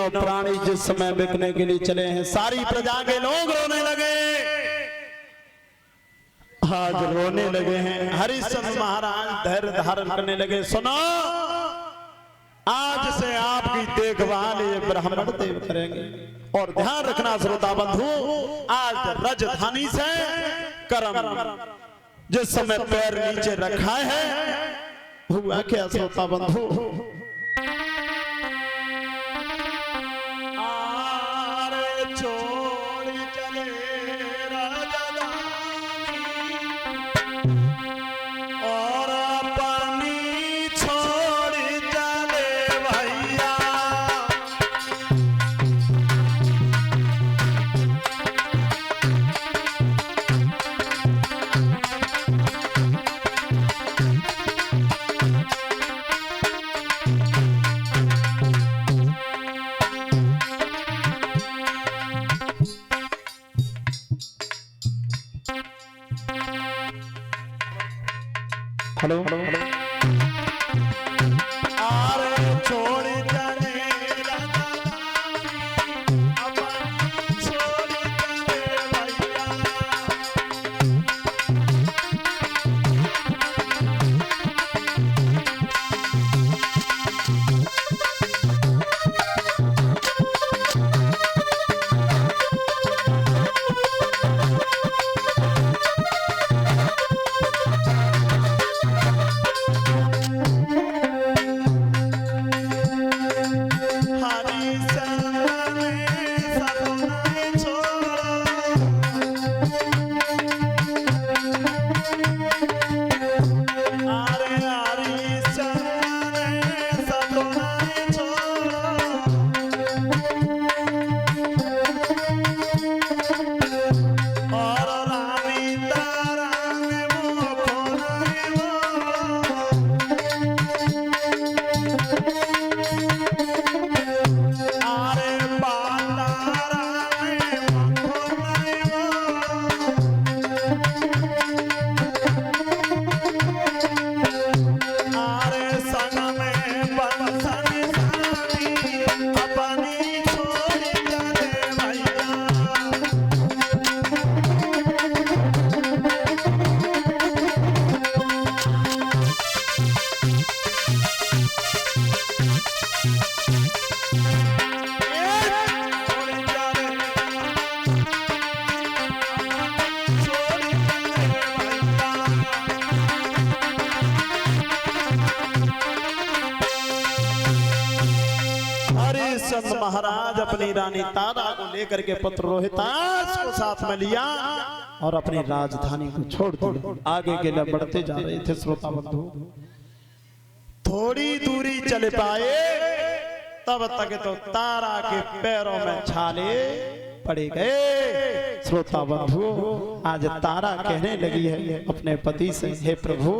तीनों प्राणी जिस समय बिकने के लिए चले हैं, सारी प्रजा के लोग रोने लगे, आज रोने लगे हैं। हरिश्चंद्र महाराज धैर्य धारण करने लगे। सुनो, आज से आपकी देखभाल ये ब्राह्मण देव करेंगे। और ध्यान रखना श्रोता बंधु, आज राजधानी से कर्म जिस समय पैर नीचे रखा है, हुआ क्या श्रोता बंधु? आरे छोड़ चले राजधानी और अपनी छोड़ चले भैया। हेलो हेलो, आरे छोड़ चले अपनी छोड़ चले भैया। हरिश्चंद्र महाराज अपनी रानी तारा को लेकर के पुत्र रोहितास को साथ में लिया और अपनी राजधानी को छोड़ दिया। आगे के लिए बढ़ते जा रहे थे श्रोता बंधु। थोड़ी दूरी चले पाए तब तक तो तारा के पैरों में छाले पड़े गए। श्रोता बंधु, आज तारा कहने लगी है अपने पति से, हे प्रभु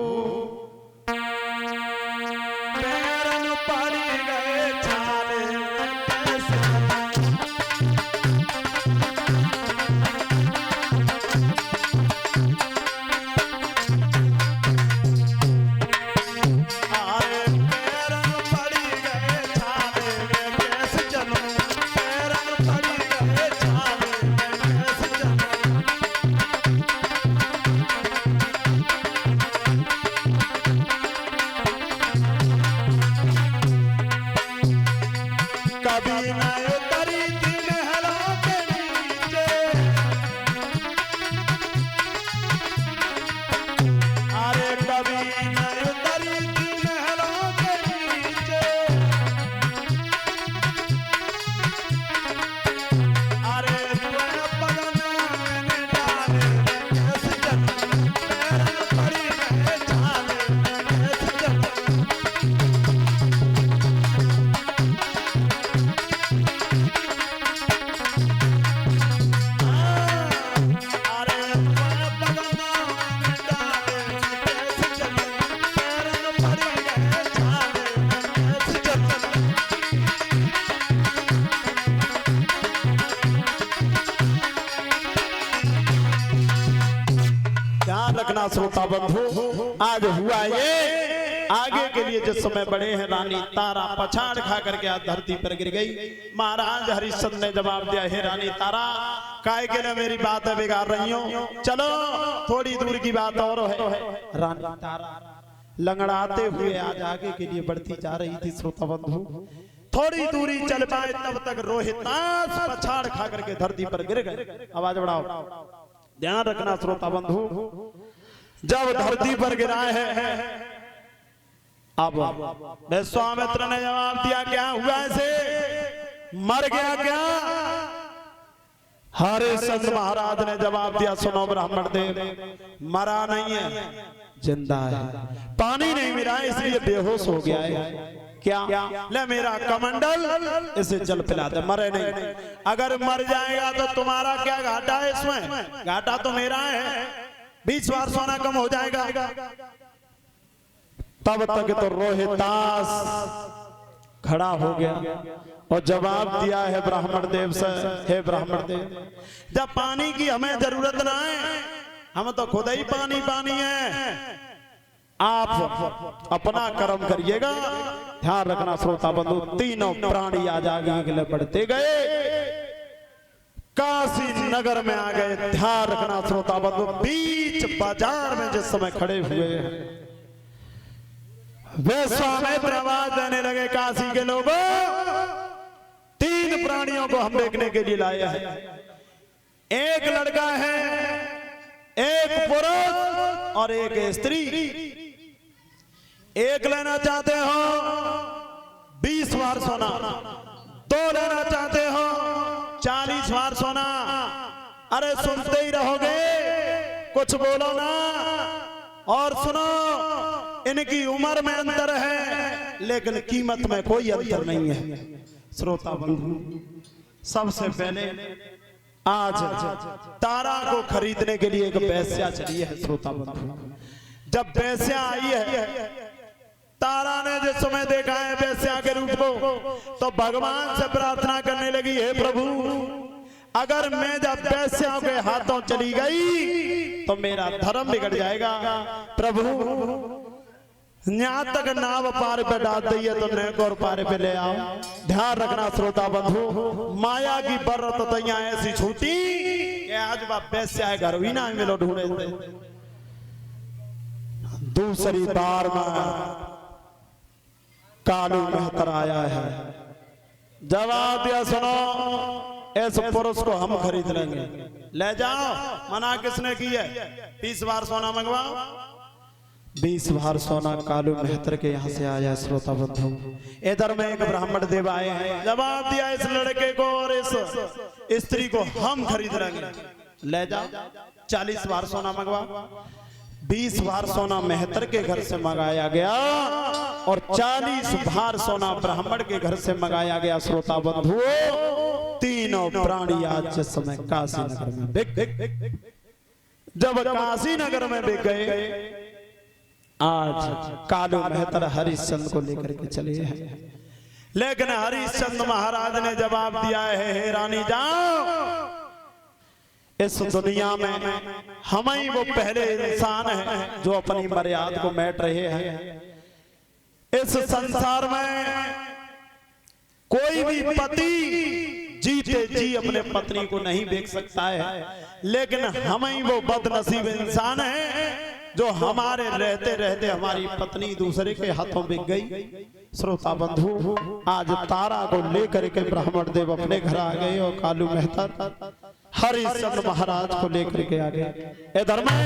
रखना श्रोता बंधु, आज हुआ ये आगे के लिए जिस समय बढ़े हैं रानी तारा पछाड़ खा करके आज धरती पर गिर गई। महाराज हरिश्चंद्र ने जवाब दिया, हे रानी तारा, काय के लिए मेरी बात बिगाड़ रही हो, चलो थोड़ी दूर की बात और है। रानी तारा लंगड़ाते हुए आज आगे के लिए बढ़ती जा रही थी। श्रोता बंधु, थोड़ी दूरी चल पाए तब तक रोहितास पछाड़ खा करके धरती पर गिर गए। आवाज बढ़ाओ, ध्यान रखना श्रोता बंधु, जब धरती पर गिराए हैं। अब विश्वामित्र ने जवाब दिया, क्या हुआ ऐसे, मर गया क्या? हरिश्चंद्र महाराज ने जवाब दिया, सुनो ब्राह्मण देव, मरा नहीं है, जिंदा है। पानी नहीं मिला इसलिए बेहोश हो गया है। क्या? ले मेरा कमंडल इसे जल पिला दे, मरे नहीं। अगर मर जाएगा तो तुम्हारा क्या घाटा है इसमें? घाटा तो मेरा है, 20 बार सोना कम हो जाएगा। तब तक तो रोहितास खड़ा हो गया और जवाब दिया है ब्राह्मण देव से, हे ब्राह्मण देव, जब पानी की हमें जरूरत ना है, हम तो खुद ही पानी पानी है, आप अपना कर्म करिएगा। ध्यान रखना श्रोता बंधु, तीनों प्राणी आज आगे के लिए बढ़ते गए, काशी नगर में आ गए। ध्यान रखना श्रोता बंधु, बीच बाजार में जिस समय खड़े हुए विश्वामित्र आवाज देने लगे, काशी के लोगों, 3 प्राणियों को हम देखने के लिए लाए हैं। एक लड़का है, एक पुरुष और एक स्त्री। एक लेना चाहते हो 20 बार सोना, 2 लेना चाहते हो 40 बार सोना। अरे सुनते ही रहोगे, कुछ बोलो ना। और सुनो, इनकी उम्र में अंतर है लेकिन कीमत में कोई अंतर नहीं है। श्रोता बंधु, सबसे पहले आज तारा को खरीदने के लिए एक वेश्या चली है। श्रोता बंधु, जब वेश्या आई है, तारा ने जिस समय देखा है वेश्या के रूप को, तो भगवान से प्रार्थना करने लगी, हे प्रभु, अगर मैं जब वेश्याओं के हाथों चली गई तो मेरा धर्म बिगड़ जाएगा। प्रभु, यहाँ तक नाव पार पे डाल दी है तो नेक और पार पे ले आओ। ध्यान रखना श्रोता बंधु, माया की बर्रत तैया ऐसी छूटी कि आज बाप वेश्या घर ही ना मिलो ढूंढे थे। दूसरी बार में कालू मेहतर आया है, जवाब दिया, सुनो, इस पुरुष को हम खरीद लेंगे, ले जाओ। मना किसने की है? 20 बार सोना मंगवाओ। 20 बार सोना कालू मेहतर के यहाँ से आया। श्रोता बंधु, इधर में एक ब्राह्मण देव आए हैं, जवाब दिया, इस लड़के को और इस स्त्री को हम खरीद लेंगे, ले जाओ। 40 बार सोना मंगवाओ। 20 बार सोना मेहतर के घर से मंगाया गया और 40 बार सोना ब्राह्मण के घर से मंगाया गया। श्रोता बंधु, तीनों प्राणी आज जिस समय काशी नगर में बिक गए। जब काशी नगर में बिक गए, आज कालू मेहतर हरिश्चंद्र को लेकर के चले हैं। लेकिन हरिश्चंद्र महाराज ने जवाब दिया है, हे रानी, जाओ, इस दुनिया में हम ही वो पहले इंसान हैं जो अपनी मर्यादा को मैट रहे हैं। इस संसार में कोई भी पति जीते जी अपने पत्नी को नहीं देख सकता है, लेकिन हम ही वो बदनसीब इंसान हैं जो हमारे रहते रहते हमारी पत्नी दूसरे के हाथों बिक गई। श्रोता बंधु, आज तारा को लेकर के ब्राह्मण देव अपने घर आ गए और कालू मेहतर हरिश्चंद्र महाराज को लेकर के आ गए। इधर में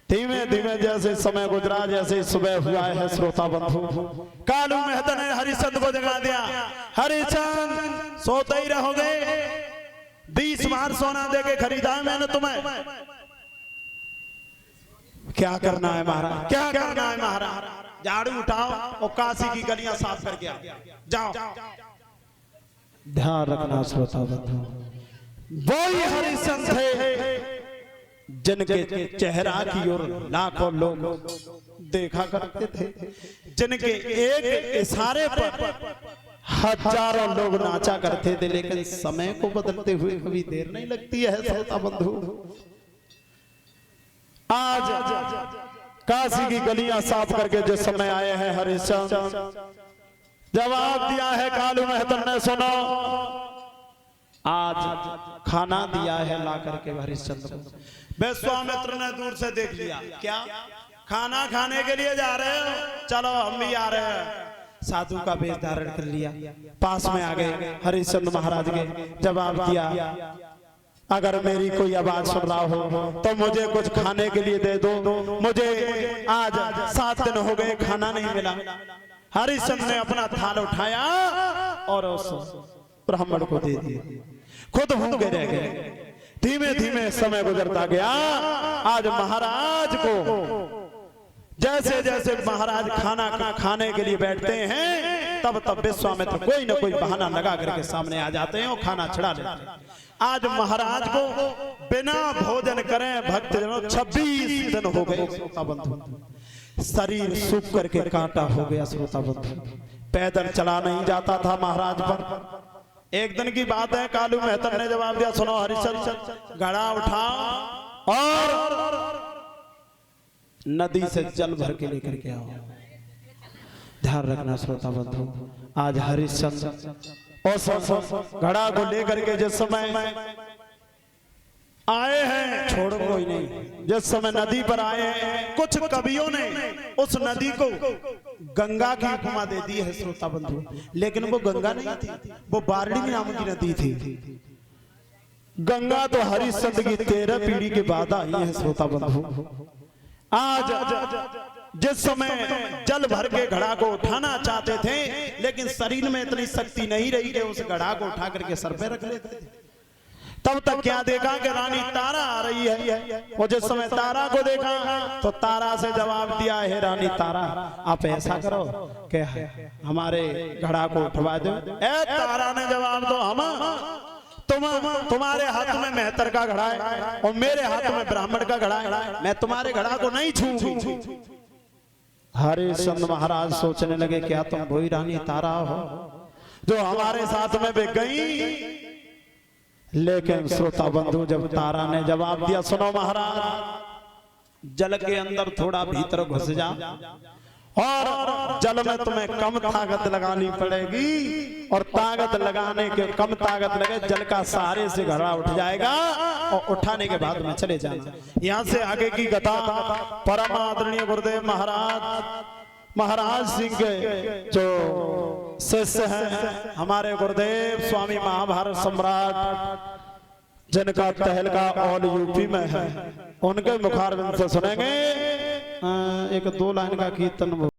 धीमे धीमे जैसे समय गुजरा, जैसे सुबह हुआ है, श्रोता बंधु, कालू मेहतर ने हरिश्चंद्र को जगा दिया, हरिश्चंद्र सोते ही रहोगे, 20 बार सोना देके खरीदा है मैंने तुम्हें, क्या करना है महाराज, क्या करना है महाराज? झाड़ू उठाओ और काशी की गलियां साफ करके आओ, जाओ। ध्यान रखना श्रोता बंधु, वही हरिश्चंद्र थे जिनके चेहरा की ओर लाखों लोग देखा करते थे, जिनके एक इशारे पर हजारों लोग नाचा करते थे। लेकिन समय को बदलते हुए कभी देर नहीं लगती है श्रोता बंधु। आज काशी की गलियां साफ करके जिस समय आए हैं हरिश्चंद्र, जवाब दिया है कालू महतर ने, सुनो आज खाना दिया है ला करके हरिश्चंद्र को। विश्वामित्र ने दूर से देख लिया, क्या खाना खाने के लिए जा रहे हो, चलो हम भी आ रहे हैं। साधु का वेश धारण कर लिया, पास में आ गए हरिश्चंद्र महाराज के, जवाब दिया अगर मेरी कोई आवाज सुन रहा हो तो मुझे कुछ खाने के लिए दे दो, मुझे आज 7 दिन हो गए खाना नहीं मिला। हरिश्चंद्र ने अपना थाल उठाया और उस ब्राह्मण को दे दिया, खुद भूखे रह गए। धीमे धीमे समय गुजरता गया। आज महाराज को जैसे जैसे महाराज खाना खाने के लिए बैठते हैं तब तब विश्वामित्र कोई ना कोई बहाना लगा करके सामने आ जाते हैं और खाना छड़ा लेते हैं। आज महाराज को बिना भोजन करें भक्तजनों 26 दिन हो गए। श्रोता बंधु, शरीर सूख करके कांटा हो गया। श्रोता बंधु, पैदल चला नहीं जाता था महाराज पर। एक दिन की बात है, कालू महतर ने जवाब दिया, सुनो हरिश्चंद्र, घड़ा उठाओ और नदी से जल भर के लेकर के आओ। ध्यान रखना श्रोता बंधु, आज हरिश्चंद्र और घड़ा को लेकर के जिस समय आए हैं, छोड़ कोई नहीं, जिस समय नदी पर आए हैं, कुछ कवियों ने उस नदी को गंगा की उपमा दे दी है श्रोता बंधु, लेकिन वो गंगा नहीं थी, वो बारड़ी नाम की नदी थी। गंगा तो हरिश्चंद्र की 13 पीढ़ी के बाद आई है श्रोता बंधु। आज जिस समय जल भर के घड़ा को उठाना चाहते थे, लेकिन शरीर में इतनी शक्ति नहीं रही कि उस घड़ा को उठा करके सर पे रख लेते थे। तब तक क्या देखा कि रानी तारा आ रही है, और जिस समय तारा को देखा तो तारा से जवाब दिया, है रानी तारा आप ऐसा करो कि हमारे घड़ा को उठवा दो। तारा ने जवाब दो, हम तुम्हारे हाथ में मेहतर का घड़ा है और मेरे हाथ में ब्राह्मण का घड़ा है, मैं तुम्हारे घड़ा को नहीं छूऊंगी। हरिश्चंद्र महाराज सोचने लगे, क्या तुम वही रानी तारा हो जो हमारे साथ में बिक गई? लेकिन श्रोता बंधु, जब तारा ने जवाब दिया, सुनो महाराज, जल के अंदर थोड़ा भीतर घुस जा और जल में तुम्हें कम ताकत लगानी पड़ेगी, और ताकत लगाने के कम ताकत लगे जल का सहारे से घड़ा उठ जाएगा, और उठाने के बाद में चले जाना। यहाँ से आगे की कथा परम आदरणीय गुरुदेव महाराज सिंह के जो शिष्य हैं, हमारे गुरुदेव स्वामी महाभारत सम्राट, जिनका तहलका ऑल यूपी में है, उनके मुखारविंद से सुनेंगे 1-2 लाइन का कीर्तन।